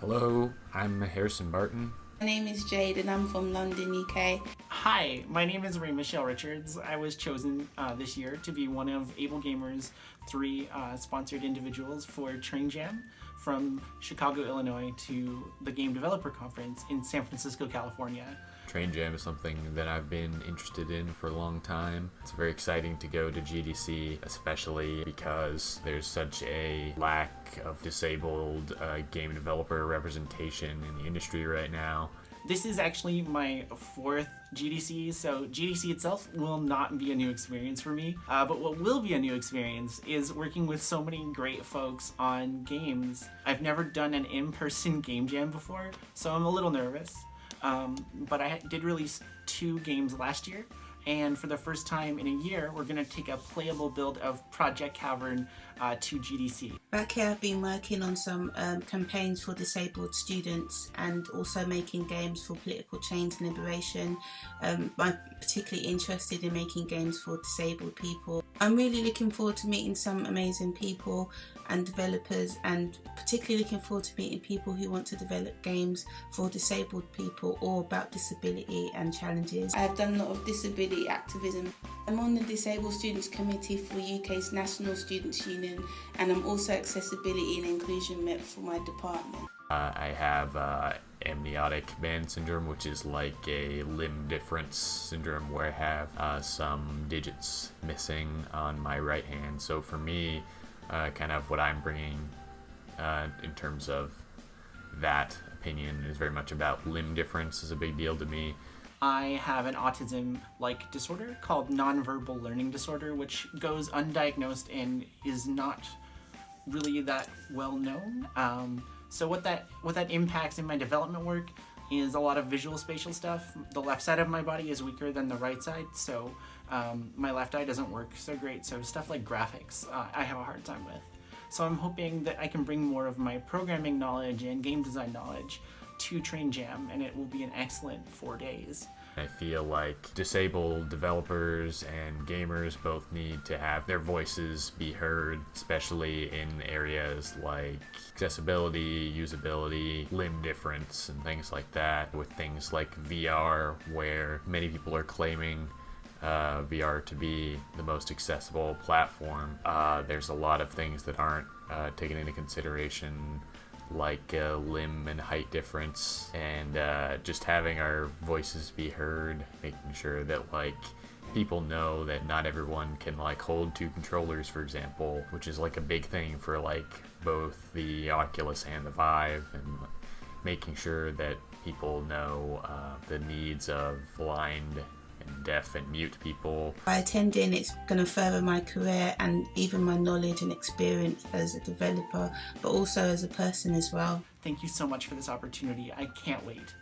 Hello, I'm Harrison Barton. My name is Jade and I'm from London, UK. Hi, my name is Ray Michelle Richards. I was chosen this year to be one of AbleGamers' 3 sponsored individuals for Train Jam from Chicago, Illinois to the Game Developer Conference in San Francisco, California. Train Jam is something that I've been interested in for a long time. It's very exciting to go to GDC, especially because there's such a lack of disabled game developer representation in the industry right now. This is actually my 4th GDC, so GDC itself will not be a new experience for me. But what will be a new experience is working with so many great folks on games. I've never done an in-person game jam before, so I'm a little nervous. But I did release 2 games last year, and for the first time in a year, we're going to take a playable build of Project Cavern to GDC. Back here I've been working on some campaigns for disabled students and also making games for political change and liberation. I'm particularly interested in making games for disabled people. I'm really looking forward to meeting some amazing people and developers, and particularly looking forward to meeting people who want to develop games for disabled people or about disability and challenges. I've done a lot of disability activism. I'm on the Disabled Students Committee for UK's National Students' Union, and I'm also Accessibility and Inclusion Rep for my department. I have amniotic band syndrome, which is like a limb difference syndrome where I have some digits missing on my right hand. So for me, kind of what I'm bringing in terms of that opinion is very much about limb difference is a big deal to me. I have an autism-like disorder called nonverbal learning disorder, which goes undiagnosed and is not really that well known. So what that impacts in my development work is a lot of visual spatial stuff. The left side of my body is weaker than the right side, so my left eye doesn't work so great. So stuff like graphics, I have a hard time with. So I'm hoping that I can bring more of my programming knowledge and game design knowledge to Train Jam, and it will be an excellent 4 days. I feel like disabled developers and gamers both need to have their voices be heard, especially in areas like accessibility, usability, limb difference, and things like that. With things like VR, where many people are claiming VR to be the most accessible platform, there's a lot of things that aren't taken into consideration, like limb and height difference, and just having our voices be heard, making sure that like people know that not everyone can like hold 2 controllers, for example, which is like a big thing for like both the Oculus and the Vive, and making sure that people know the needs of blind and deaf and mute people. By attending, it's going to further my career and even my knowledge and experience as a developer, but also as a person as well. Thank you so much for this opportunity. I can't wait.